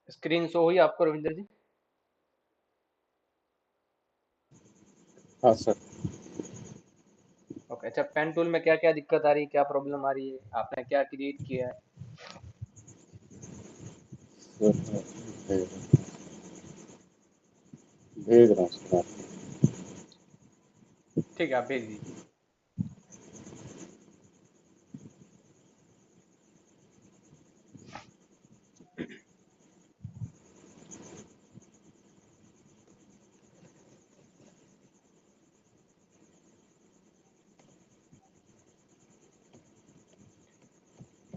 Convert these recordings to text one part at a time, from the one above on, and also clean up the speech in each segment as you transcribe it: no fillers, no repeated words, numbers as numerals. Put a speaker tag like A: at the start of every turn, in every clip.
A: Screen show हुई आपको रविंद्र जी?
B: हाँ सर।
A: ओके, अच्छा पेन टूल में क्या क्या दिक्कत आ रही है, क्या प्रॉब्लम आ रही है, आपने क्या क्रिएट किया है?
B: सर भेज रहा हूँ सर आपको।
A: ठीक है, आप भेज दीजिए।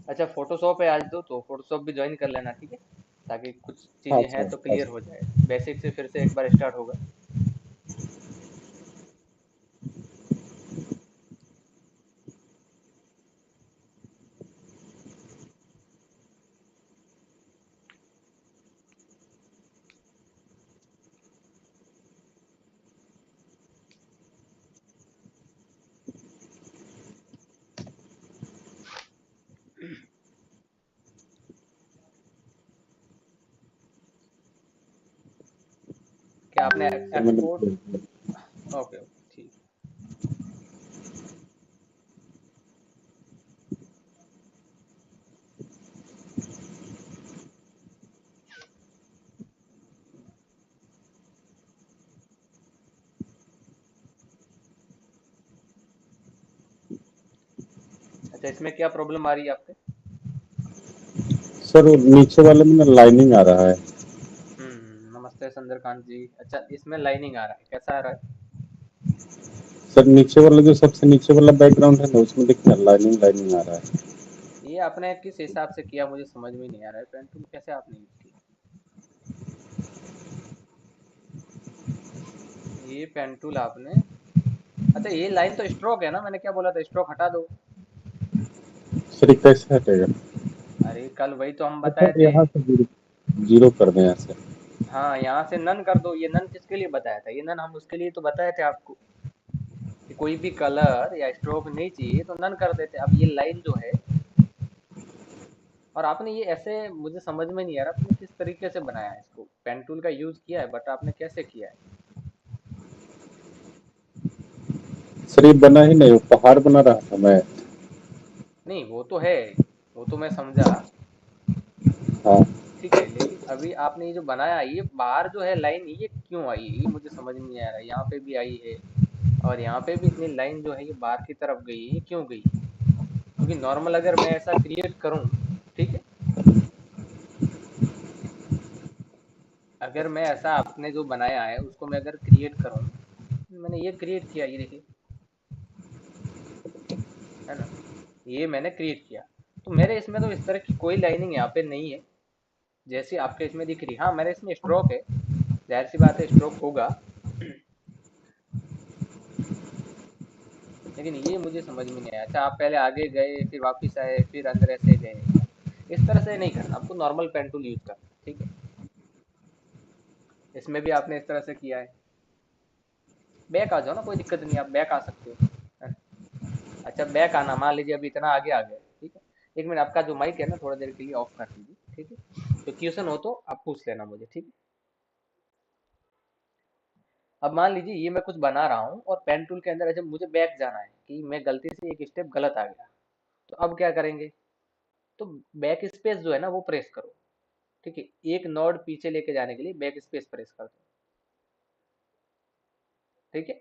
A: अच्छा फोटोशॉप है आज तो फोटोशॉप भी ज्वाइन कर लेना, ठीक है, ताकि कुछ
B: हाँ
A: चीजें हैं
B: सर,
A: तो
B: हाँ
A: क्लियर
B: सर।
A: हो जाए, बेसिक से फिर से एक बार स्टार्ट होगा। क्या आपने
B: सर मैंने
A: एक्सपोर्ट?
B: भेज दिया।
A: ओके ओके ठीक। अच्छा इसमें क्या प्रॉब्लम आ रही है आपके?
B: सर वो नीचे वाले में ना लाइनिंग आ रहा है।
A: नमस्ते चंद्रकांत जी। अच्छा इसमें लाइनिंग आ रहा है, कैसा आ रहा है?
B: सर नीचे वाला जो सबसे नीचे वाला बैकग्राउंड है ना, उसमें देखिए लाइनिंग लाइनिंग आ रहा है।
A: ये आपने किस हिसाब से किया, मुझे समझ में नहीं आ रहा है, पेन टूल कैसे आपने यूज किया? ये पेन टूल आपने, अच्छा ये लाइन तो स्ट्रोक है ना, मैंने क्या बोला था, स्ट्रोक हटा दो।
B: सर ये कैसे हटेगा?
A: अरे कल वही तो हम
B: अच्छा
A: बताए थे।
B: यहाँ से जीरो जीरो कर दें यहाँ से।
A: हाँ यहाँ से नन कर दो, ये नन किसके लिए बताया था, ये नन हम उसके लिए तो बताए थे आपको कि कोई भी कलर या स्ट्रोक नहीं चाहिए तो नन कर देते। अब ये लाइन जो है, और आपने ये ऐसे, मुझे समझ में नहीं आ रहा आपने किस तरीके से बनाया है इसको, पेन टूल का यूज किया है बट आपने कैसे किया है?
B: सर ये बना ही नहीं, वो पहाड़ बना रहा था मैं।
A: नहीं वो तो है, वो तो मैं समझा,
B: हाँ
A: ठीक है, लेकिन अभी आपने ये जो बनाया, ये बाहर जो है लाइन, ये क्यों आई है, ये मुझे समझ में नहीं आ रहा है। यहाँ पे भी आई है और यहाँ पे भी इतनी लाइन जो है ये बाहर की तरफ गई है, ये क्यों गई है? क्योंकि नॉर्मल अगर मैं ऐसा क्रिएट करूँ, ठीक है, अगर मैं ऐसा आपने जो बनाया है उसको मैं अगर क्रिएट करूँ, मैंने ये क्रिएट किया, ये देखिए, है ना, ये मैंने क्रिएट किया, तो मेरे इसमें तो इस तरह की कोई लाइनिंग यहाँ पे नहीं है जैसे आपके इसमें दिख रही है। हाँ मेरे इसमें स्ट्रोक है, जाहिर सी बात है स्ट्रोक होगा, लेकिन ये मुझे समझ में नहीं आया। अच्छा आप पहले आगे गए फिर वापस आए फिर अंदर ऐसे गए, इस तरह से नहीं करना, आपको नॉर्मल पेन टूल यूज करना, ठीक है। इसमें भी आपने इस तरह से किया है, बैक आ जाओ ना, कोई दिक्कत नहीं, आप बैक आ सकते हो, है ना। अच्छा बैक आना, मान लीजिए अभी इतना आगे आ गए, ठीक है, एक मिनट आपका जो माइक है ना थोड़ा देर के लिए ऑफ कर दीजिए, ठीक है, तो क्वेश्चन हो तो आप पूछ लेना मुझे, ठीक है। अब मान लीजिए ये मैं कुछ बना रहा हूँ और पेन टूल के अंदर ऐसे मुझे बैक जाना है कि मैं गलती से एक स्टेप गलत आ गया, तो अब क्या करेंगे, तो बैक स्पेस जो है ना वो प्रेस करो, ठीक है, एक नोड पीछे लेके जाने के लिए बैक स्पेस प्रेस कर दो। ठीक है,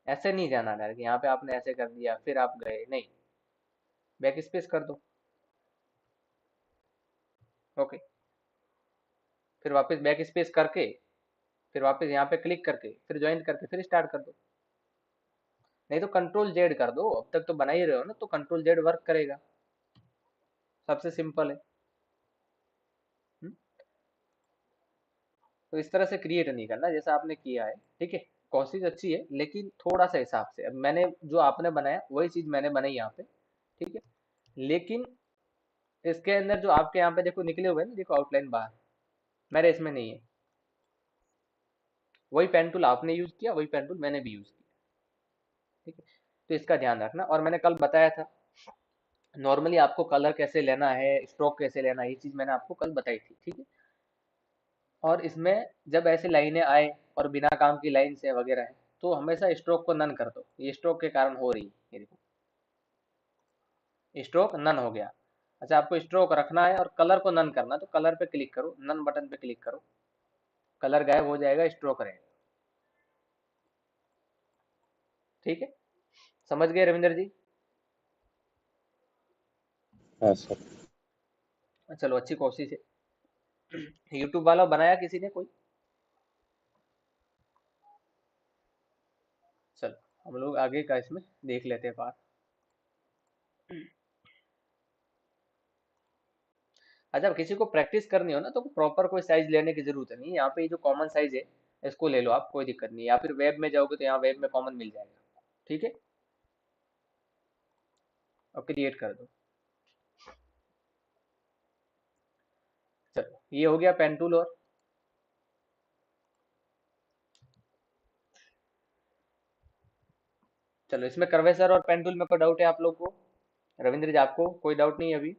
A: ऐसे नहीं जाना डायरेक्ट, यहाँ पे आपने ऐसे कर दिया फिर आप गए, नहीं, बैक स्पेस कर दो। ओके, फिर वापस बैक स्पेस करके फिर वापस यहाँ पे क्लिक करके फिर ज्वाइन करके फिर स्टार्ट कर दो। नहीं तो कंट्रोल जेड कर दो, अब तक तो बना ही रहे हो ना, तो कंट्रोल जेड वर्क करेगा, सबसे सिंपल है। हम्म? तो इस तरह से क्रिएट नहीं करना जैसा आपने किया है। ठीक है, कोशिश अच्छी है लेकिन थोड़ा सा हिसाब से। अब मैंने जो आपने बनाया वही चीज मैंने बनाई यहाँ पे। ठीक है, लेकिन इसके अंदर जो आपके यहाँ पे देखो निकले हुए हैं ना, देखो आउटलाइन बाहर, मेरे इसमें नहीं है। वही पेन टूल आपने यूज किया, वही पेन टूल मैंने भी यूज किया। ठीक है, तो इसका ध्यान रखना। और मैंने कल बताया था नॉर्मली आपको कलर कैसे लेना है, स्ट्रोक कैसे लेना है, ये चीज मैंने आपको कल बताई थी। ठीक है, और इसमें जब ऐसे लाइनें आए और बिना काम की लाइन से वगैरह है, तो हमेशा स्ट्रोक को नन कर दो। ये स्ट्रोक के कारण हो रही है, ये देखो स्ट्रोक नन हो गया। अच्छा, आपको स्ट्रोक रखना है और कलर को नन करना, तो कलर पे क्लिक करो, नन बटन पे क्लिक करो, कलर गायब हो जाएगा, स्ट्रोक रहेगा। ठीक है, समझ गए रविंद्र जी?
B: हाँ सर।
A: चलो, अच्छी कोशिश है। यूट्यूब वाला बनाया किसी ने कोई? चलो, हम लोग आगे का इसमें देख लेते हैं पार्ट। अच्छा, अब किसी को प्रैक्टिस करनी हो ना तो प्रॉपर कोई साइज लेने की जरूरत नहीं है। यहाँ पे ये जो कॉमन साइज है इसको ले लो आप, कोई दिक्कत नहीं है। या फिर वेब में जाओगे तो यहाँ वेब में कॉमन मिल जाएगा। ठीक है, और क्रिएट कर दो। चलो, ये हो गया पेन टूल। और चलो, इसमें कर्वेसर और पेन टूल में कोई डाउट है आप लोग को? रविंद्र जी, आपको कोई डाउट नहीं है अभी?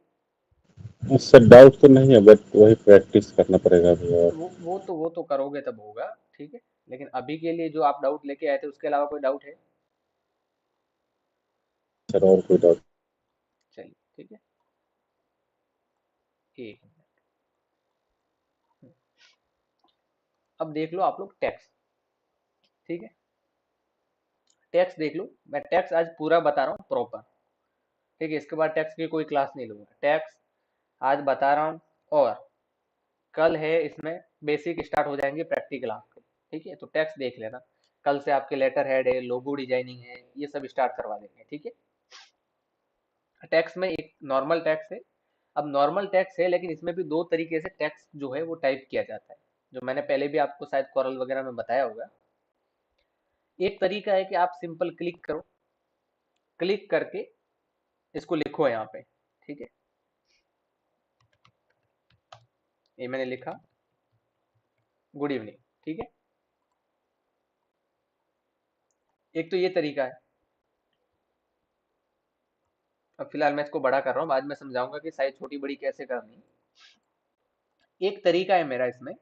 B: सर डाउट तो नहीं है, बट वही प्रैक्टिस करना पड़ेगा अभी और।
A: वो तो करोगे तब होगा। ठीक है, लेकिन अभी के लिए जो आप डाउट लेके आए थे उसके अलावा कोई डाउट है?
B: सर और कोई डाउट?
A: चलिए, ठीक है, एक मिनट। अब देख लो आप लोग टैक्स। ठीक है, टैक्स देख लो, मैं टैक्स आज पूरा बता रहा हूँ प्रॉपर। ठीक है, इसके बाद टैक्स की कोई क्लास नहीं लूंगा, टैक्स आज बता रहा हूँ। और कल है इसमें बेसिक स्टार्ट हो जाएंगे प्रैक्टिकल आपके। ठीक है, तो टैक्स देख लेना। कल से आपके लेटर हेड है, लोगो डिजाइनिंग है, ये सब स्टार्ट करवा देंगे। ठीक है, टैक्स में एक नॉर्मल टैक्स है। अब नॉर्मल टैक्स है लेकिन इसमें भी दो तरीके से टैक्स जो है वो टाइप किया जाता है, जो मैंने पहले भी आपको शायद कोरल वगैरह में बताया होगा। एक तरीका है कि आप सिंपल क्लिक करो, क्लिक करके इसको लिखो यहाँ पे। ठीक है, ये मैंने लिखा, गुड इवनिंग। ठीक है, एक तो ये तरीका है। अब फिलहाल मैं इसको बड़ा कर रहा हूँ, बाद में समझाऊंगा कि साइज छोटी बड़ी कैसे करनी है। एक तरीका है मेरा इसमें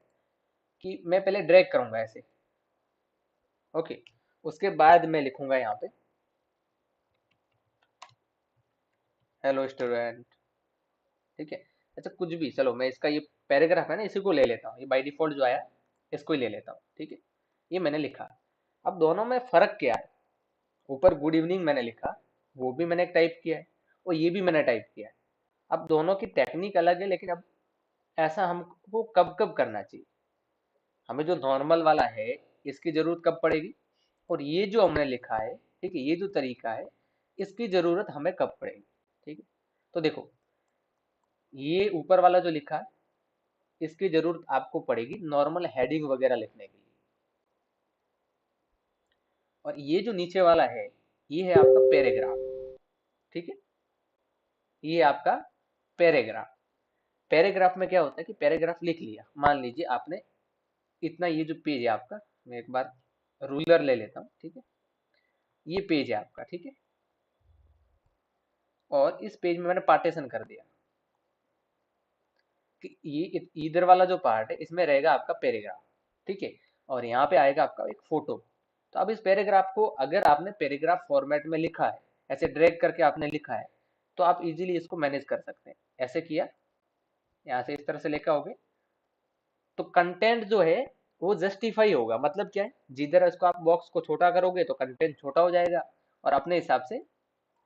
A: कि मैं पहले ड्रैग करूंगा ऐसे। ओके, उसके बाद मैं लिखूंगा यहाँ पे हेलो स्टूडेंट। ठीक है, अच्छा कुछ भी, चलो मैं इसका ये पैराग्राफ है ना इसी को ले लेता हूँ, ये बाय डिफॉल्ट जो आया इसको ही ले लेता हूँ। ठीक है, ये मैंने लिखा। अब दोनों में फर्क क्या है? ऊपर गुड इवनिंग मैंने लिखा, वो भी मैंने टाइप किया है, और ये भी मैंने टाइप किया है। अब दोनों की टेक्निक अलग है, लेकिन अब ऐसा हमको कब कब करना चाहिए? हमें जो नॉर्मल वाला है इसकी जरूरत कब पड़ेगी, और ये जो हमने लिखा है, ठीक है, ये जो तरीका है इसकी जरूरत हमें कब पड़ेगी? ठीक है, तो देखो, ये ऊपर वाला जो लिखा है इसकी जरूरत आपको पड़ेगी नॉर्मल हेडिंग वगैरह लिखने के लिए। और ये जो नीचे वाला है ये है आपका पैराग्राफ। ठीक है, ये आपका पैराग्राफ। पैराग्राफ में क्या होता है कि पैराग्राफ लिख लिया, मान लीजिए आपने इतना, ये जो पेज है आपका, मैं एक बार रूलर ले लेता हूँ। ठीक है, ये पेज है आपका। ठीक है, और इस पेज में मैंने पार्टीशन कर दिया कि ये इधर वाला जो पार्ट है इसमें रहेगा आपका पैराग्राफ। ठीक है, और यहाँ पे आएगा आपका एक फोटो। तो अब इस पैराग्राफ को अगर आपने पैराग्राफ फॉर्मेट में लिखा है, ऐसे ड्रैग करके आपने लिखा है, तो आप इजीली इसको मैनेज कर सकते हैं। ऐसे किया, यहाँ से इस तरह से लिखा होगे, तो कंटेंट जो है वो जस्टिफाई होगा। मतलब क्या है, जिधर इसको आप बॉक्स को छोटा करोगे तो कंटेंट छोटा हो जाएगा और अपने हिसाब से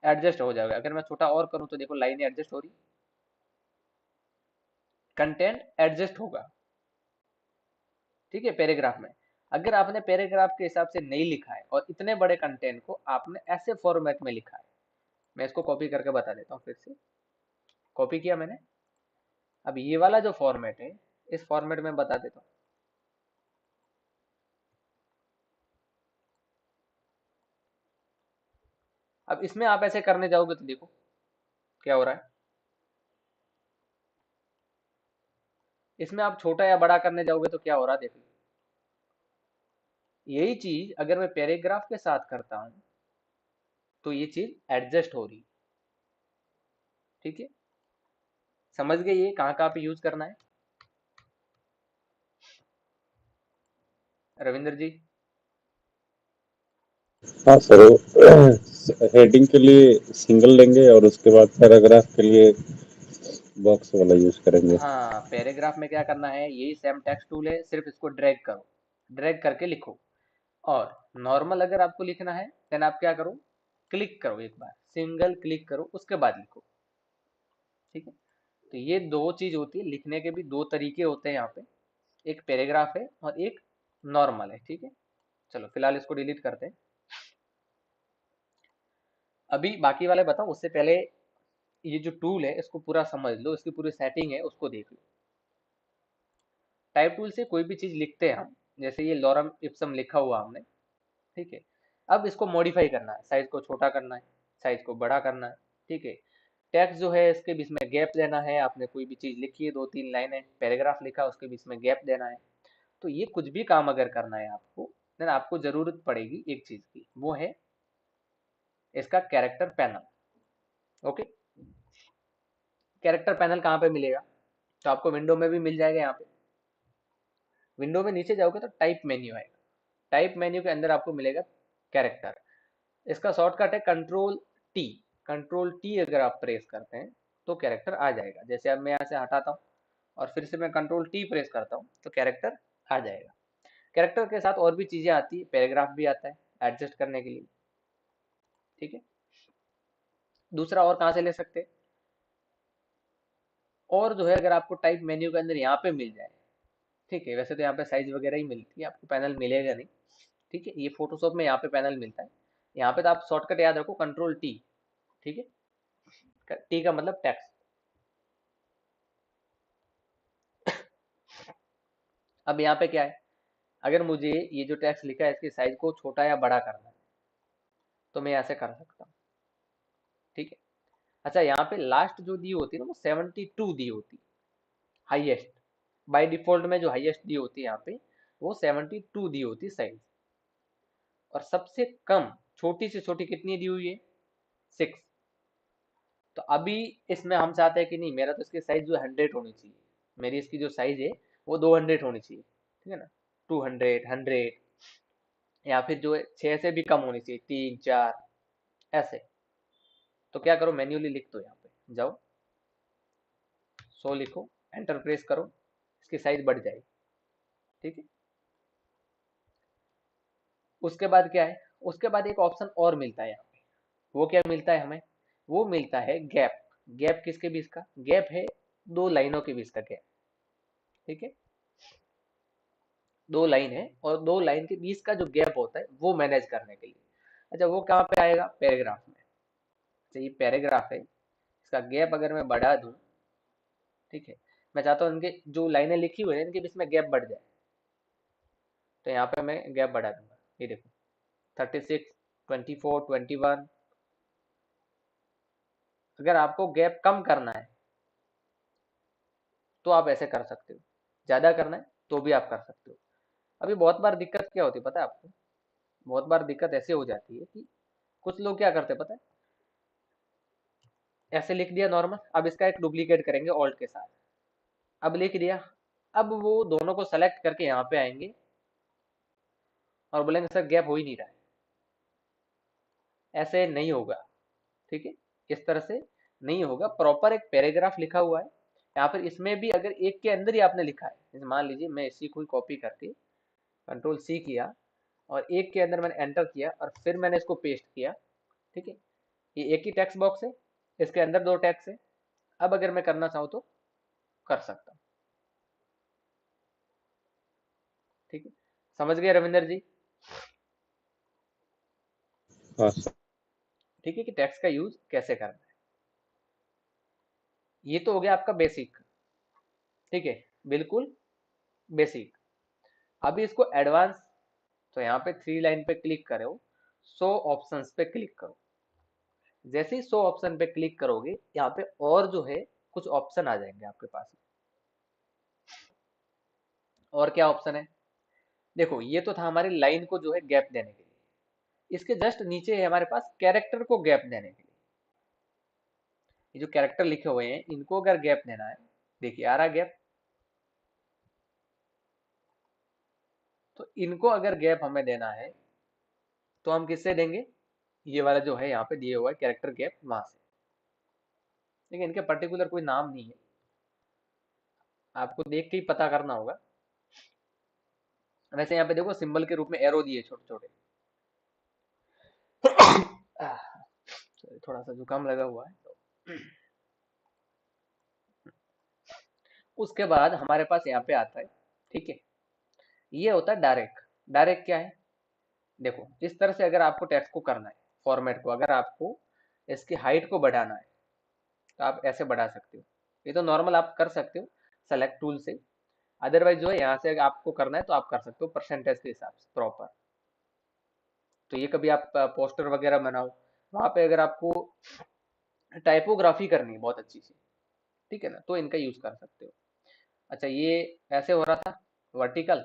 A: एडजस्ट हो जाएगा। अगर मैं छोटा और करूं तो देखो लाइन एडजस्ट हो रही, कंटेंट एडजस्ट होगा। ठीक है, पैराग्राफ में अगर आपने पैराग्राफ के हिसाब से नहीं लिखा है और इतने बड़े कंटेंट को आपने ऐसे फॉर्मेट में लिखा है, मैं इसको कॉपी करके बता देता हूँ। फिर से कॉपी किया मैंने, अब ये वाला जो फॉर्मेट है इस फॉर्मेट में बता देता हूँ। अब इसमें आप ऐसे करने जाओगे तो देखो क्या हो रहा है। इसमें आप छोटा या बड़ा करने जाओगे तो क्या हो रहा है देखो। यही चीज अगर मैं पैराग्राफ के साथ करता हूं तो ये चीज एडजस्ट हो रही। ठीक है, समझ गए ये कहाँ कहाँ पे यूज करना है रविंद्र जी?
B: हाँ सर, हेडिंग के लिए सिंगल लेंगे और उसके बाद पैराग्राफ के लिए बॉक्स वाला यूज करेंगे।
A: हाँ, पैराग्राफ में क्या करना है, यही सेम टेक्स्ट टूल है, सिर्फ इसको ड्रैग करो, ड्रैग करके लिखो। और नॉर्मल अगर आपको लिखना है देन आप क्या करो, क्लिक करो, एक बार सिंगल क्लिक करो उसके बाद लिखो। ठीक है, तो ये दो चीज होती है, लिखने के भी दो तरीके होते हैं यहाँ पे, एक पैराग्राफ है और एक नॉर्मल है। ठीक है, चलो फिलहाल इसको डिलीट करते हैं। अभी बाकी वाले बताओ, उससे पहले ये जो टूल है इसको पूरा समझ लो, इसकी पूरी सेटिंग है उसको देख लो। टाइप टूल से कोई भी चीज लिखते हैं हम, जैसे ये लॉरम इप्सम लिखा हुआ हमने। ठीक है, अब इसको मॉडिफाई करना है, साइज को छोटा करना है, साइज को बड़ा करना है। ठीक है, टेक्स्ट जो है इसके बीच में गैप देना है, आपने कोई भी चीज लिखी है, दो तीन लाइनें पैराग्राफ लिखा उसके बीच में गैप देना है। तो ये कुछ भी काम अगर करना है आपको, देन आपको जरूरत पड़ेगी एक चीज की, वो है इसका character panel. Okay, character panel कहाँ पे मिलेगा, तो आपको विंडो में भी मिल जाएगा। यहाँ पे विंडो में नीचे जाओगे तो टाइप मेन्यू आएगा, टाइप मेन्यू के अंदर आपको मिलेगा कैरेक्टर। इसका शॉर्टकट है कंट्रोल टी। कंट्रोल टी अगर आप प्रेस करते हैं तो कैरेक्टर आ जाएगा। जैसे अब मैं यहाँ से हटाता हूँ और फिर से मैं कंट्रोल टी प्रेस करता हूँ तो कैरेक्टर आ जाएगा। कैरेक्टर के साथ और भी चीजें आती है, पैराग्राफ भी आता है एडजस्ट करने के लिए। ठीक है, दूसरा और कहाँ से ले सकते हैं, और जो है अगर आपको टाइप मेन्यू के अंदर यहाँ पे मिल जाए। ठीक है, वैसे तो यहाँ पे साइज वगैरह ही मिलती है, आपको पैनल मिलेगा नहीं। ठीक है, ये फोटोशॉप में यहाँ पे पैनल मिलता है। यहाँ पे तो आप शॉर्टकट याद रखो कंट्रोल टी। ठीक है, टी का मतलब टेक्स्ट। अब यहाँ पे क्या है, अगर मुझे ये जो टेक्स्ट लिखा है इसकी साइज को छोटा या बड़ा करना है तो मैं ऐसे कर सकता हूँ। ठीक है, अच्छा यहाँ पे लास्ट जो दी होती है ना वो 72 दी होती है, हाईएस्ट। बाय डिफॉल्ट में जो हाईएस्ट दी होती है यहाँ पे वो 72 दी होती है साइज। और सबसे कम छोटी से छोटी कितनी दी हुई है, 6। तो अभी इसमें हम चाहते हैं कि नहीं, मेरा तो इसकी साइज जो 100 होनी चाहिए, मेरी इसकी जो साइज है वो 200 होनी चाहिए। ठीक है ना, 200, 100, या फिर जो है 6 से भी कम होनी चाहिए, 3, 4 ऐसे। तो क्या करो, मैन्युअली लिख दो, यहाँ पे जाओ 100 लिखो, एंटर प्रेस करो, इसकी साइज बढ़ जाएगी। ठीक है, उसके बाद क्या है, उसके बाद एक ऑप्शन और मिलता है यहाँ पे, वो क्या मिलता है हमें, वो मिलता है गैप। गैप किसके बीच का गैप है, दो लाइनों के बीच का गैप। ठीक है, दो लाइन है और दो लाइन के बीच का जो गैप होता है वो मैनेज करने के लिए। अच्छा, वो कहाँ पे आएगा, पैराग्राफ में। अच्छा, ये पैराग्राफ है, इसका गैप अगर मैं बढ़ा दूं, ठीक है, मैं चाहता हूँ इनके जो लाइनें लिखी हुई है इनके बीच में गैप बढ़ जाए, तो यहाँ पे मैं गैप बढ़ा दूंगा। ये देखो 36, 24, 21। अगर आपको गैप कम करना है तो आप ऐसे कर सकते हो, ज्यादा करना है तो भी आप कर सकते हो। अभी बहुत बार दिक्कत क्या होती है पता है आपको, बहुत बार दिक्कत ऐसे हो जाती है कि कुछ लोग क्या करते हैं पता है, ऐसे लिख दिया नॉर्मल, अब इसका एक डुप्लीकेट करेंगे ऑल्ट के साथ, अब लिख दिया, अब वो दोनों को सेलेक्ट करके यहाँ पे आएंगे और बोलेंगे सर गैप हो ही नहीं रहा है। ऐसे नहीं होगा। ठीक है, इस तरह से नहीं होगा। प्रॉपर एक पैराग्राफ लिखा हुआ है, यहाँ पर इसमें भी अगर एक के अंदर ही आपने लिखा है, जैसे मान लीजिए मैं इसी को कॉपी करके कंट्रोल सी किया और एक के अंदर मैंने एंटर किया और फिर मैंने इसको पेस्ट किया, ठीक है। ये एक ही टेक्स्ट बॉक्स है, इसके अंदर दो टेक्स्ट है। अब अगर मैं करना चाहूँ तो कर सकता हूँ, ठीक है। समझ गए रविंदर जी?
B: हाँ
A: ठीक है, कि टेक्स्ट का यूज कैसे करना है। ये तो हो गया आपका बेसिक, ठीक है, बिल्कुल बेसिक। अभी इसको एडवांस, तो यहाँ पे थ्री लाइन पे क्लिक करो, शो ऑप्शंस पे क्लिक करो। जैसे ही शो ऑप्शन पे क्लिक करोगे, यहाँ पे और जो है कुछ ऑप्शन आ जाएंगे आपके पास। और क्या ऑप्शन है, देखो ये तो था हमारी लाइन को जो है गैप देने के लिए। इसके जस्ट नीचे है हमारे पास कैरेक्टर को गैप देने के लिए। ये जो कैरेक्टर लिखे हुए हैं इनको अगर गैप देना है, देखिए आ रहा गैप, तो इनको अगर गैप हमें देना है तो हम किससे देंगे, ये वाला जो है यहाँ पे दिए हुआ है कैरेक्टर गैप, वहां से। लेकिन इनके पर्टिकुलर कोई नाम नहीं है, आपको देख के ही पता करना होगा। वैसे यहाँ पे देखो सिंबल के रूप में एरो दिए छोटे छोटे। थोड़ा सा जुकाम लगा हुआ है तो। उसके बाद हमारे पास यहाँ पे आता है, ठीक है, ये होता है डायरेक्ट। डायरेक्ट क्या है, देखो इस तरह से अगर आपको टेक्स्ट को करना है, फॉर्मेट को अगर आपको इसकी हाइट को बढ़ाना है तो आप ऐसे बढ़ा सकते हो। ये तो नॉर्मल आप कर सकते हो सेलेक्ट टूल से। अदरवाइज जो है यहाँ से आपको करना है तो आप कर सकते हो परसेंटेज के हिसाब से प्रॉपर। तो ये कभी आप पोस्टर वगैरह बनाओ, वहां पे अगर आपको टाइपोग्राफी करनी है बहुत अच्छी सी, ठीक है ना, तो इनका यूज कर सकते हो। अच्छा ये ऐसे हो रहा था वर्टिकल,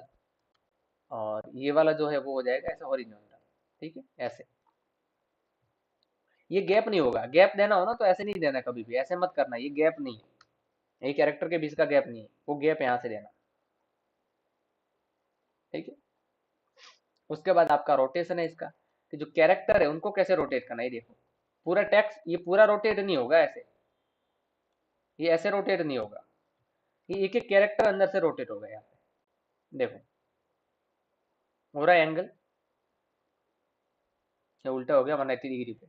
A: और ये वाला जो है वो हो जाएगा ऐसे हॉरिजॉन्टल, ठीक है ऐसे। ये गैप नहीं होगा, गैप देना हो ना तो ऐसे नहीं देना, कभी भी ऐसे मत करना, ये गैप नहीं है, ये कैरेक्टर के बीच का गैप नहीं है, वो गैप यहाँ से देना, ठीक है। उसके बाद आपका रोटेशन है इसका, कि जो कैरेक्टर है उनको कैसे रोटेट करना है, ये देखो पूरा टेक्स्ट ये पूरा रोटेट नहीं होगा ऐसे, ये ऐसे रोटेट नहीं होगा, ये एक एक कैरेक्टर अंदर से रोटेट होगा यहाँ पे, देखो हो रहा है एंगल, या उल्टा हो गया 180 डिग्री पे,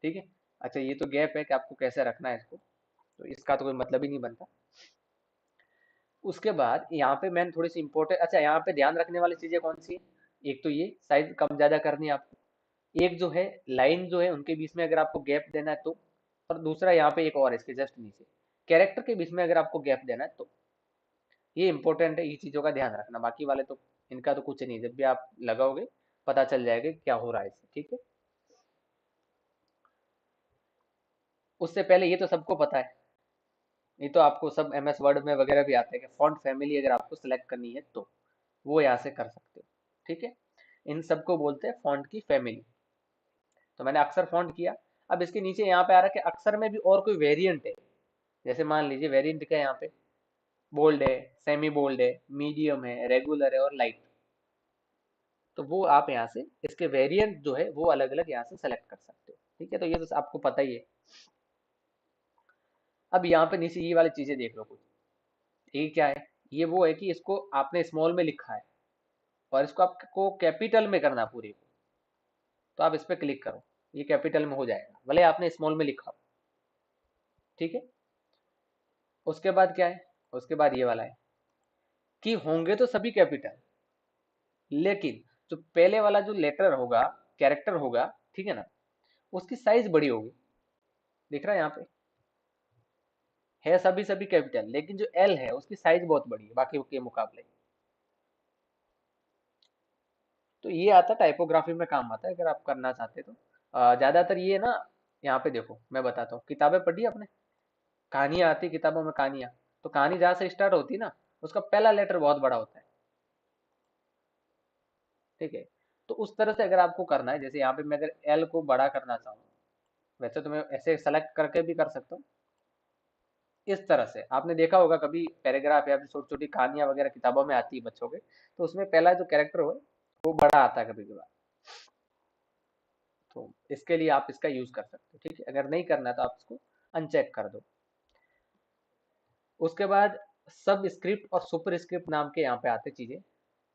A: ठीक है। अच्छा ये तो गैप है कि आपको कैसे रखना है इसको, तो इसका तो कोई मतलब ही नहीं बनता। उसके बाद यहाँ पे मैंने थोड़ी सी इंपॉर्टेंट, अच्छा यहाँ पे ध्यान रखने वाली चीजें कौन सी है, एक तो ये साइज कम ज्यादा करनी है आपको, एक जो है लाइन जो है उनके बीच में अगर आपको गैप देना है तो, और दूसरा यहाँ पे एक और है इसके जस्ट नीचे कैरेक्टर के बीच में अगर आपको गैप देना है तो। ये इंपॉर्टेंट है, ये चीजों का ध्यान रखना, बाकी वाले तो इनका तो कुछ नहीं, जब भी आप लगाओगे पता चल जाएगा क्या हो रहा है इससे, ठीक है। उससे पहले ये तो सबको पता है, ये तो आपको सब एमएस वर्ड में वगैरह भी आता है कि फॉन्ट फैमिली अगर आपको सेलेक्ट करनी है तो वो यहाँ से कर सकते हो, ठीक है। इन सबको बोलते हैं फॉन्ट की फैमिली। तो मैंने अक्षर फॉन्ट किया, अब इसके नीचे यहाँ पे आ रहा है कि अक्षर में भी और कोई वेरिएंट है। जैसे मान लीजिए वेरिएंट क्या है, यहाँ पे बोल्ड है, सेमी बोल्ड है, मीडियम है, रेगुलर है और लाइट। तो वो आप यहाँ से इसके वेरिएंट जो है वो अलग अलग यहाँ से सेलेक्ट कर सकते हो, ठीक है। तो ये तो आपको पता ही है। अब यहाँ पे नीचे ये वाली चीजें देख लो कुछ, ये क्या है, ये वो है कि इसको आपने स्मॉल में लिखा है और इसको आपको कैपिटल में करना है पूरी को, तो आप इस पे क्लिक करो, ये कैपिटल में हो जाएगा भले आपने स्मॉल में लिखा हो, ठीक है। उसके बाद क्या है, उसके बाद ये वाला है कि होंगे तो सभी कैपिटल, लेकिन जो पहले वाला जो लेटर होगा, कैरेक्टर होगा, ठीक है ना, उसकी साइज बड़ी होगी। दिख रहा है यहाँ पे, है सभी सभी कैपिटल, लेकिन जो एल है उसकी साइज बहुत बड़ी है बाकी के मुकाबले। तो ये आता टाइपोग्राफी में काम आता है अगर आप करना चाहते तो। ज्यादातर ये ना, यहाँ पे देखो मैं बताता हूँ, किताबें पढ़ी आपने, कहानियां आती किताबों में कहानियां, तो कहानी जहाँ से स्टार्ट होती है ना, उसका पहला लेटर बहुत बड़ा होता है, ठीक है। तो उस तरह से अगर आपको करना है, जैसे यहाँ पे मैं अगर एल को बड़ा करना चाहूँ, वैसे तो मैं ऐसे सेलेक्ट करके भी कर सकता हूँ। इस तरह से आपने देखा होगा कभी पैराग्राफ या छोटी छोटी कहानियां वगैरह किताबों में आती है बच्चों के, तो उसमें पहला जो कैरेक्टर हो वो बड़ा आता है कभी कभार, तो इसके लिए आप इसका यूज कर सकते हो, ठीक है। अगर नहीं करना है तो आप इसको अनचेक कर दो। उसके बाद सब स्क्रिप्ट और सुपर स्क्रिप्ट नाम के यहाँ पे आते चीजें,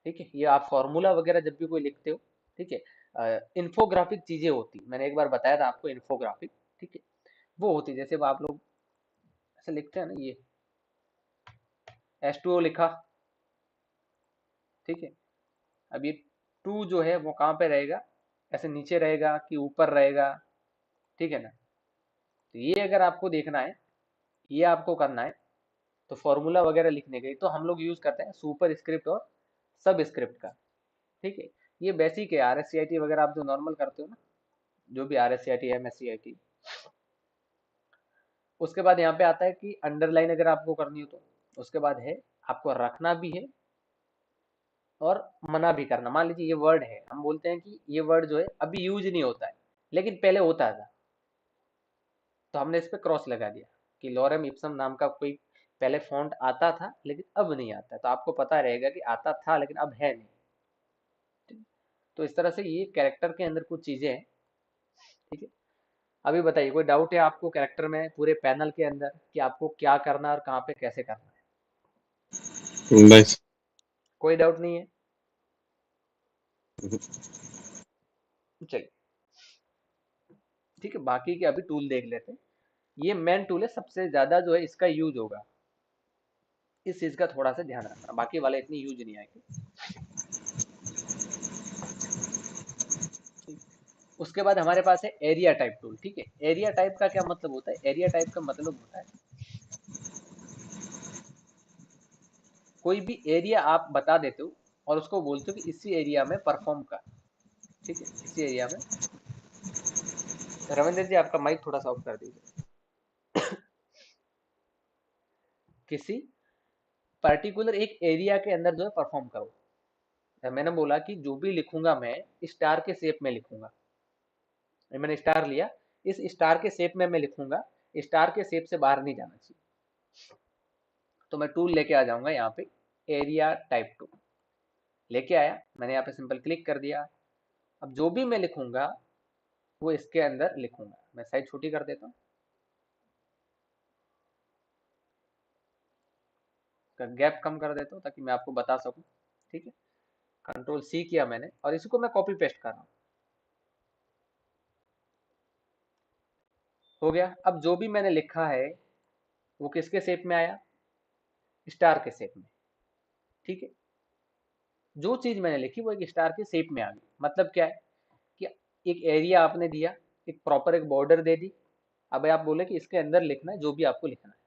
A: ठीक है। ये आप फॉर्मूला वगैरह जब भी कोई लिखते हो, ठीक है, इन्फोग्राफिक चीजें होती, मैंने एक बार बताया था आपको इन्फोग्राफिक, ठीक है। वो होती जैसे वो आप लोग ऐसे लिखते हैं ना, ये H2O लिखा, ठीक है। अब ये टू जो है वो कहाँ पे रहेगा, ऐसे नीचे रहेगा कि ऊपर रहेगा, ठीक है ना। तो ये अगर आपको देखना है, ये आपको करना है, तो फॉर्मूला वगैरह लिखने के लिए तो हम लोग यूज करते हैं सुपर स्क्रिप्ट और सब स्क्रिप्ट का, ठीक है। ये बेसिक है, RSCIT वगैरह आप जो नॉर्मल करते हो ना, जो भी RSCIT MSCIT। उसके बाद यहाँ पे आता है कि अंडरलाइन अगर आपको करनी हो तो, उसके बाद है आपको रखना भी है और मना भी करना। मान लीजिए ये वर्ड है, हम बोलते हैं कि ये वर्ड जो है अभी यूज नहीं होता है, लेकिन पहले होता था, तो हमने इस पे क्रॉस लगा दिया कि लॉरेम इप्सम नाम का कोई पहले फॉन्ट आता था लेकिन अब नहीं आता है, तो आपको पता रहेगा कि आता था लेकिन अब है नहीं, ठीक? तो इस तरह से ये कैरेक्टर के अंदर कुछ चीजें हैं, ठीक है। अभी बताइए कोई डाउट है आपको कैरेक्टर में, पूरे पैनल के अंदर, कि आपको क्या करना है और कहाँ पे कैसे करना
B: नहीं।
A: है? कोई डाउट नहीं है? चलिए ठीक है, बाकी के अभी टूल देख लेते हैं। ये मेन टूल है, सबसे ज्यादा जो है इसका यूज होगा, इस चीज का थोड़ा सा ध्यान रखना, बाकी वाले इतनी यूज नहीं आएगी, ठीक। उसके बाद हमारे पास है एरिया टाइप टूल, ठीक है। एरिया टाइप का क्या मतलब होता है? एरिया टाइप का मतलब होता है कोई भी एरिया आप बता देते हो और उसको बोलते हो कि इसी एरिया में परफॉर्म कर, ठीक है, इसी एरिया में। रविंद्र जी आपका माइक थोड़ा सा ऑफ कर दीजिए। किसी पर्टिकुलर एक एरिया के अंदर जो है परफॉर्म करो। मैंने बोला कि जो भी लिखूंगा मैं स्टार के शेप में लिखूंगा, मैंने स्टार लिया, इस स्टार के शेप में मैं लिखूंगा, स्टार के शेप से बाहर नहीं जाना चाहिए। तो मैं टूल लेके आ जाऊंगा यहाँ पे, एरिया टाइप टूल लेके आया, मैंने यहाँ पे सिंपल क्लिक कर दिया। अब जो भी मैं लिखूंगा वो इसके अंदर लिखूंगा। मैं साइज छोटी कर देता हूँ, गैप कम कर देता हूँ ताकि मैं आपको बता सकूं, ठीक है। Ctrl+C किया मैंने और इसको मैं कॉपी पेस्ट कर रहा हूँ, हो गया। अब जो भी मैंने लिखा है वो किसके शेप में आया? स्टार के शेप में, ठीक है। जो चीज मैंने लिखी वो एक स्टार के शेप में आ गई। मतलब क्या है कि एक एरिया आपने दिया, एक प्रॉपर एक बॉर्डर दे दी, अब आप बोले कि इसके अंदर लिखना है जो भी आपको लिखना है,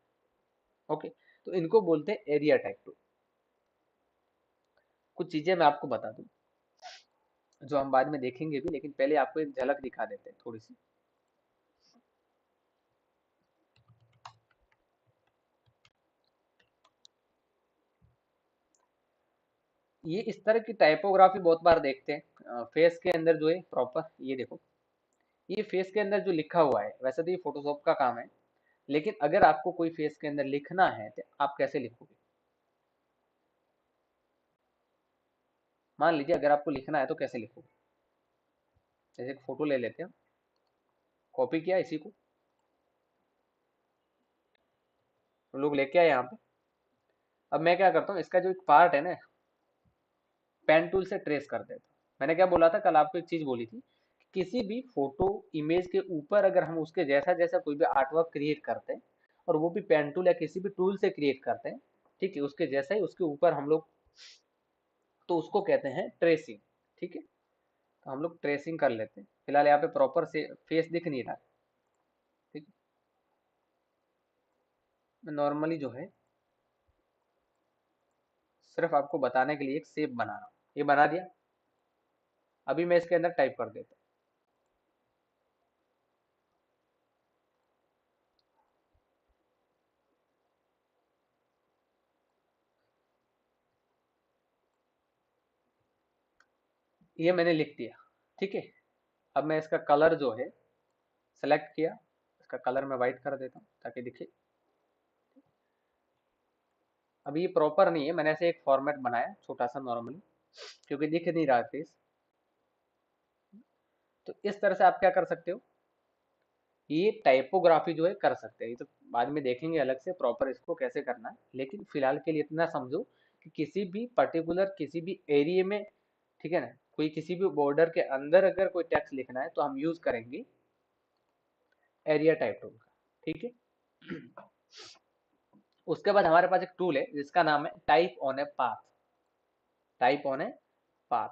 A: ओके। तो इनको बोलते हैं एरिया टाइप टूल। कुछ चीजें मैं आपको बता दूं जो हम बाद में देखेंगे भी, लेकिन पहले आपको एक झलक दिखा देते हैं थोड़ी सी। ये इस तरह की टाइपोग्राफी बहुत बार देखते हैं फेस के अंदर जो है प्रॉपर, ये देखो, ये फेस के अंदर जो लिखा हुआ है, वैसे तो ये फोटोशॉप का काम है, लेकिन अगर आपको कोई फेस के अंदर लिखना है तो आप कैसे लिखोगे? मान लीजिए अगर आपको लिखना है तो कैसे लिखोगे? जैसे एक फोटो ले लेते हैं, कॉपी किया इसी को, हम लोग लेके आए यहाँ पे। अब मैं क्या करता हूँ, इसका जो एक पार्ट है ना, पेन टूल से ट्रेस कर देता हूँ। मैंने क्या बोला था कल आपको, एक चीज बोली थी, किसी भी फोटो इमेज के ऊपर अगर हम उसके जैसा जैसा कोई भी आर्टवर्क क्रिएट करते हैं, और वो भी पेन टूल या किसी भी टूल से क्रिएट करते हैं, ठीक है, उसके जैसा ही उसके ऊपर हम लोग, तो उसको कहते हैं ट्रेसिंग, ठीक है। तो हम लोग ट्रेसिंग कर लेते हैं। फिलहाल यहाँ पे प्रॉपर से फेस दिख नहीं रहा, ठीक है। मैं नॉर्मली जो है सिर्फ आपको बताने के लिए एक शेप बना रहा हूँ, ये बना दिया। अभी मैं इसके अंदर टाइप कर देता हूँ, ये मैंने लिख दिया, ठीक है। अब मैं इसका कलर जो है सेलेक्ट किया, इसका कलर मैं वाइट कर देता हूँ ताकि दिखे। अब ये प्रॉपर नहीं है, मैंने ऐसे एक फॉर्मेट बनाया छोटा सा नॉर्मली, क्योंकि दिख नहीं रहा फेस, तो इस तरह से आप क्या कर सकते हो, ये टाइपोग्राफी जो है कर सकते हैं। ये तो बाद में देखेंगे अलग से प्रॉपर इसको कैसे करना है, लेकिन फिलहाल के लिए इतना समझो कि किसी भी पर्टिकुलर किसी भी एरिया में, ठीक है ना, कोई किसी भी बॉर्डर के अंदर अगर कोई टेक्स्ट लिखना है तो हम यूज करेंगे एरिया टाइप टूल का, ठीक है। उसके बाद हमारे पास एक टूल है जिसका नाम है type on a path. Type on a path.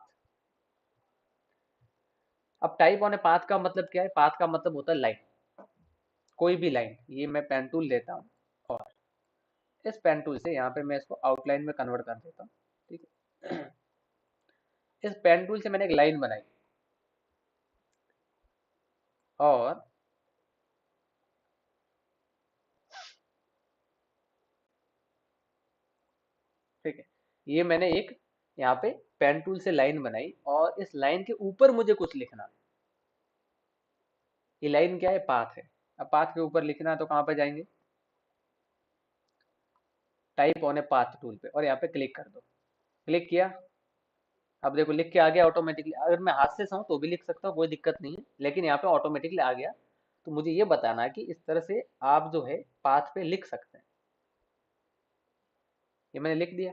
A: अब टाइप ऑन ए पाथ का मतलब क्या है, पाथ का मतलब होता है लाइन, कोई भी लाइन। ये मैं पेन टूल लेता हूँ और इस पेन टूल से यहाँ पे मैं इसको आउटलाइन में कन्वर्ट कर देता हूँ, ठीक है। इस पेन टूल से मैंने एक लाइन बनाई और ठीक है, ये मैंने एक यहाँ पे पेन टूल से लाइन बनाई और इस लाइन के ऊपर मुझे कुछ लिखना है। ये लाइन क्या है, पाथ है। अब पाथ के ऊपर लिखना है तो कहाँ पे जाएंगे, type on a path tool पे और यहाँ पे क्लिक कर दो। क्लिक किया, अब देखो लिख के आ गया ऑटोमेटिकली। अगर मैं हाथ से चाहूँ तो भी लिख सकता हूँ, कोई दिक्कत नहीं है, लेकिन यहाँ पे ऑटोमेटिकली आ गया। तो मुझे ये बताना है कि इस तरह से आप जो है पाथ पे लिख सकते हैं। ये मैंने लिख दिया।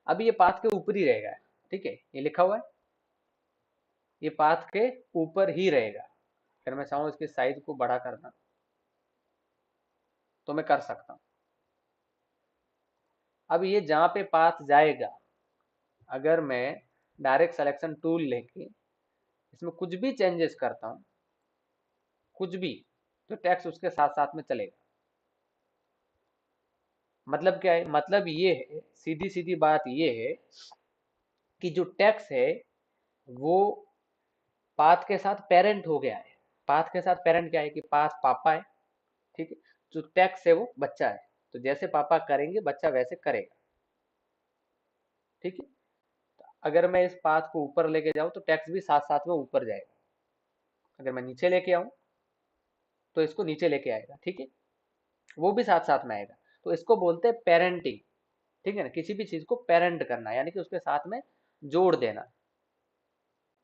A: अभी ये पाथ के ऊपर ही रहेगा, ठीक है, ये लिखा हुआ है, ये पाथ के ऊपर ही रहेगा। अगर मैं चाहूँ इसके साइज को बड़ा करना तो मैं कर सकता हूँ। अब ये जहाँ पे पाथ जाएगा, अगर मैं डायरेक्ट सिलेक्शन टूल लेके इसमें कुछ भी चेंजेस करता हूँ, कुछ भी, तो टेक्स्ट उसके साथ साथ में चलेगा। मतलब क्या है, मतलब ये है, सीधी सीधी बात ये है कि जो टेक्स्ट है वो पाथ के साथ पेरेंट हो गया है। पाथ के साथ पेरेंट क्या है कि पाथ पापा है, ठीक है, जो टेक्स्ट है वो बच्चा है। तो जैसे पापा करेंगे बच्चा वैसे करेगा, ठीक है। अगर मैं इस पाथ को ऊपर लेके जाऊं तो टेक्स्ट भी साथ साथ में ऊपर जाएगा। अगर मैं नीचे लेके आऊं तो इसको नीचे लेके आएगा, ठीक है, वो भी साथ साथ में आएगा। तो इसको बोलते हैं पेरेंटिंग, ठीक है ना, किसी भी चीज को पेरेंट करना यानी कि उसके साथ में जोड़ देना।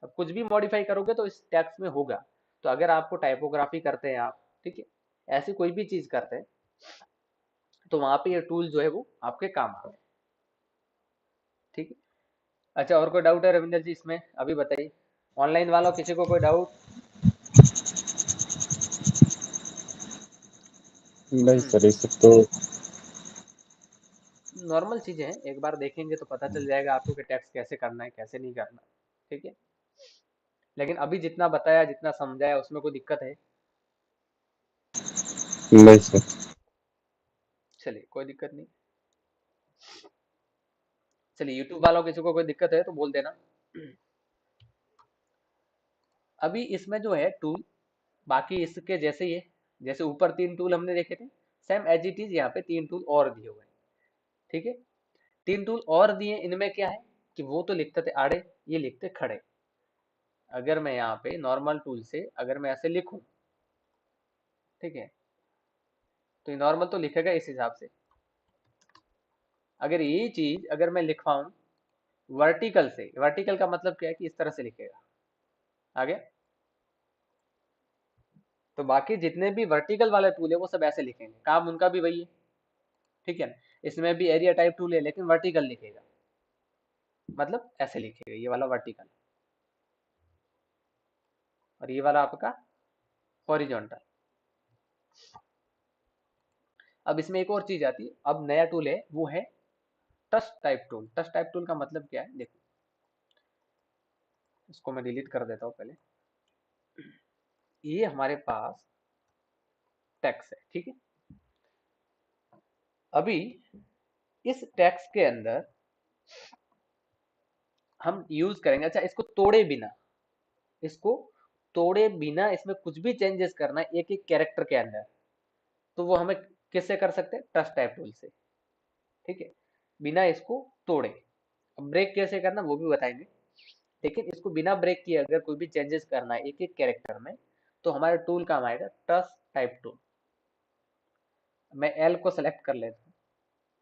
A: अब कुछ भी मॉडिफाई करोगे तो इस टेक्स्ट में होगा। तो अगर आपको टाइपोग्राफी करते हैं आप, ठीक है, ऐसी कोई भी चीज करते हैं तो वहां पे ये टूल जो है वो आपके काम आते हैं, ठीक है। अच्छा, और कोई डाउट है रविंदर जी इसमें, अभी बताइए। ऑनलाइन वालों किसी को कोई डाउट?
B: नहीं सर, ये सब तो
A: नॉर्मल चीजें हैं, एक बार देखेंगे तो पता चल जाएगा आपको कि टैक्स कैसे करना है कैसे नहीं करना, ठीक है। लेकिन अभी जितना बताया जितना समझाया उसमें कोई दिक्कत है?
B: नहीं सर।
A: चलिए कोई दिक्कत नहीं। चलिए यूट्यूब वालों किसी को कोई दिक्कत है तो बोल देना। अभी इसमें जो है टूल, बाकी इसके जैसे ही है, जैसे ऊपर 3 टूल हमने देखे थे, सेम एज इट इज यहाँ पे 3 टूल और दिए हुए हैं, ठीक है। 3 टूल और दिए, इनमें क्या है कि वो तो लिखते थे आड़े, ये लिखते खड़े। अगर मैं यहाँ पे नॉर्मल टूल से अगर मैं ऐसे लिखूं, ठीक है, तो ये नॉर्मल तो लिखेगा इस हिसाब से। अगर ये चीज अगर मैं लिखवाऊं वर्टिकल से, वर्टिकल का मतलब क्या है कि इस तरह से लिखेगा, आगे। तो बाकी जितने भी वर्टिकल वाले टूल है वो सब ऐसे लिखेंगे, काम उनका भी वही है, ठीक है ना। इसमें भी एरिया टाइप टूल है लेकिन वर्टिकल लिखेगा, मतलब ऐसे लिखेगा, ये वाला वर्टिकल और ये वाला आपका हॉरिजॉन्टल। अब इसमें एक और चीज आती है, अब नया टूल है वो है touch type tool. Touch type tool का मतलब क्या है, देखो इसको मैं डिलीट कर देता हूँ पहले। ये हमारे पास टेक्स्ट है, ठीक है। अभी इस टेक्स्ट के अंदर हम यूज करेंगे, अच्छा इसको तोड़े बिना, इसको तोड़े बिना इसमें कुछ भी चेंजेस करना है एक एक कैरेक्टर के अंदर, तो वो हमें किससे कर सकते हैं, टच टाइप टूल से, ठीक है, बिना इसको तोड़े। अब ब्रेक कैसे करना वो भी बताएंगे, लेकिन इसको बिना ब्रेक किए अगर कोई भी चेंजेस करना है एक एक कैरेक्टर में तो हमारा टूल काम आएगा टच टाइप टूल। मैं एल को सेलेक्ट कर लेता हूँ,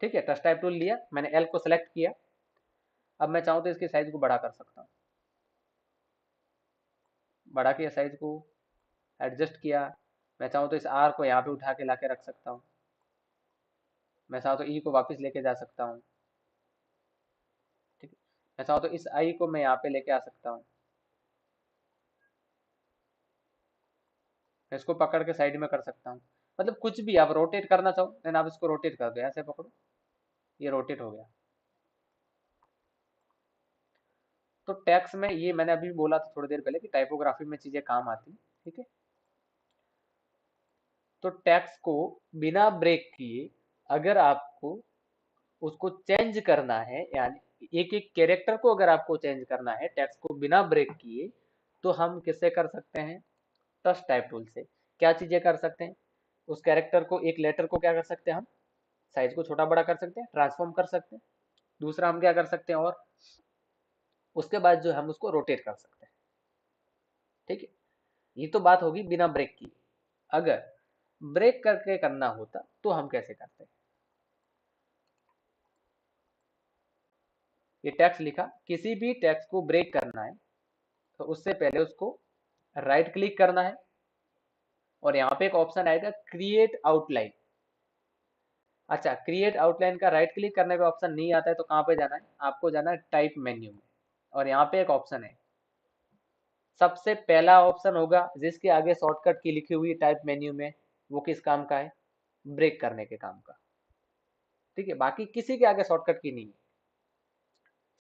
A: ठीक है, टच टाइप टूल लिया मैंने, एल को सेलेक्ट किया। अब मैं चाहूँ तो इसकी साइज को बड़ा कर सकता हूँ, बढ़ा के साइज को एडजस्ट किया। मैं चाहूँ तो इस आर को यहाँ पे उठा के ला के रख सकता हूँ। मैं चाहूँ तो ई को वापस लेके जा सकता हूँ। ठीक है, मैं चाहूँ तो इस आई को मैं यहाँ पे लेके आ सकता हूँ। मैं इसको पकड़ के साइड में कर सकता हूँ। मतलब कुछ भी आप रोटेट करना चाहो देन आप इसको रोटेट कर दो, ऐसे पकड़ो, ये रोटेट हो गया। तो टैक्स में ये मैंने अभी बोला था थोड़ी देर पहले कि टाइपोग्राफी में चीजें काम आती। ठीक है, तो टैक्स को बिना ब्रेक किए अगर आपको उसको चेंज करना है, यानी एक एक कैरेक्टर को अगर आपको चेंज करना है टैक्स को बिना ब्रेक किए, तो हम किससे कर सकते हैं? टच टाइप टूल से। क्या चीजें कर सकते हैं? उस कैरेक्टर को, एक लेटर को क्या कर सकते हैं हम? साइज को छोटा बड़ा कर सकते हैं, ट्रांसफॉर्म कर सकते हैं। दूसरा हम क्या कर सकते हैं, और उसके बाद जो हम उसको रोटेट कर सकते हैं। ठीक है, ये तो बात होगी बिना ब्रेक की। अगर ब्रेक करके करना होता तो हम कैसे करते हैं? ये टेक्स्ट लिखा, किसी भी टेक्स्ट को ब्रेक करना है तो उससे पहले उसको राइट क्लिक करना है, और यहाँ पे एक ऑप्शन आएगा क्रिएट आउटलाइन। अच्छा, क्रिएट आउटलाइन का राइट क्लिक करने पे ऑप्शन नहीं आता है तो कहाँ पे जाना है? आपको जाना है टाइप मेन्यू में, और यहाँ पे एक ऑप्शन है, सबसे पहला ऑप्शन होगा जिसके आगे शॉर्टकट की लिखी हुई टाइप मेन्यू में, वो किस काम का है? ब्रेक करने के काम का। ठीक है, बाकी किसी के आगे शॉर्टकट की नहीं है,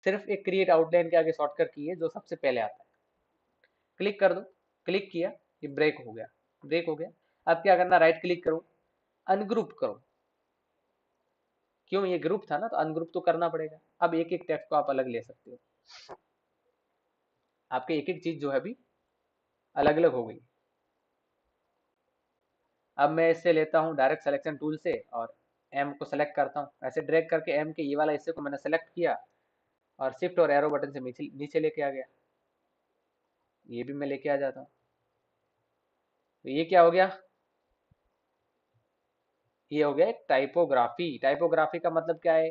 A: सिर्फ एक क्रिएट आउटलाइन के आगे शॉर्टकट की है जो सबसे पहले आता है। क्लिक कर दो, क्लिक किया, ये ब्रेक हो गया, ब्रेक हो गया। अब क्या करना? राइट क्लिक करो, अनग्रुप करो। क्यों? ये ग्रुप था ना, तो अनग्रुप तो करना पड़ेगा। अब एक एक टेक्स्ट को आप अलग ले सकते हो, आपके एक एक चीज जो है अभी अलग अलग हो गई। अब मैं इससे लेता हूँ डायरेक्ट सिलेक्शन टूल से और एम को सेलेक्ट करता हूँ, ऐसे ड्रैग करके एम के ये वाला हिस्से को मैंने सेलेक्ट किया और शिफ्ट और एरो बटन से नीचे नीचे लेके आ गया। ये भी मैं लेके आ जाता हूँ, तो ये क्या हो गया? ये हो गया एक टाइपोग्राफी। टाइपोग्राफी का मतलब क्या है?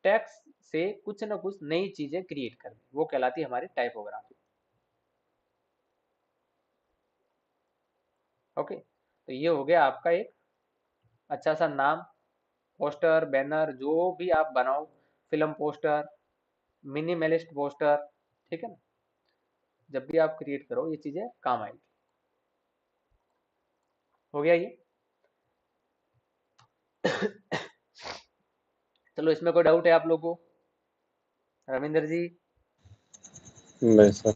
A: टेक्स्ट से कुछ ना कुछ नई चीजें क्रिएट करनी, वो कहलाती है हमारी टाइपोग्राफी। ओके, तो ये हो गया आपका एक अच्छा सा नाम, पोस्टर, बैनर, जो भी आप बनाओ, फिल्म पोस्टर, मिनिमलिस्ट पोस्टर। ठीक है ना, जब भी आप क्रिएट करो ये चीजें काम आएगी। हो गया ये? चलो, इसमें कोई डाउट है आप लोगों को? रविंदर जी,
B: नहीं सर।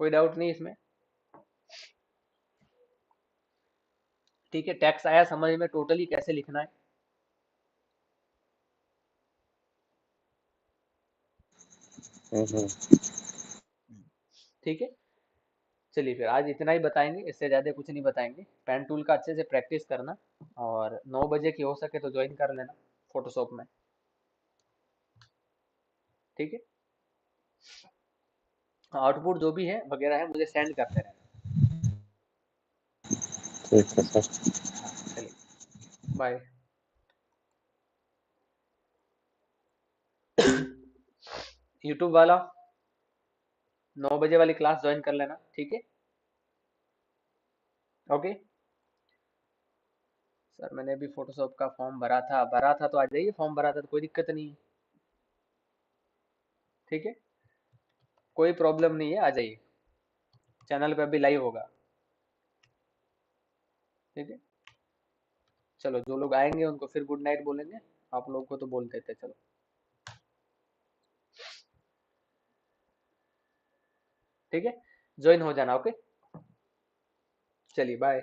A: कोई डाउट नहीं इसमें? ठीक है, टेक्स्ट आया समझ में टोटली कैसे लिखना है?
B: हम्म।
A: ठीक है, चलिए फिर आज इतना ही बताएंगे, इससे ज़्यादा कुछ नहीं बताएंगे। पेन टूल का अच्छे से प्रैक्टिस करना, और 9 बजे की हो सके तो ज्वाइन कर लेना फोटोशॉप में। ठीक है, आउटपुट जो भी है वगैरह है मुझे सेंड करते रहना।
B: ठीक है सर।
A: हाँ, चलिए, बाय। यूट्यूब वाला 9 बजे वाली क्लास ज्वाइन कर लेना। ठीक है, ओके सर। मैंने अभी फोटोशॉप का फॉर्म भरा था तो आ जाइए, फॉर्म भरा था तो कोई दिक्कत नहीं है। ठीक है, कोई प्रॉब्लम नहीं है, आ जाइए, चैनल पे अभी लाइव होगा। ठीक है, चलो, जो लोग आएंगे उनको फिर गुड नाइट बोलेंगे, आप लोग को तो बोलते थे। चलो, ठीक है, ज्वाइन हो जाना। ओके, चलिए बाय।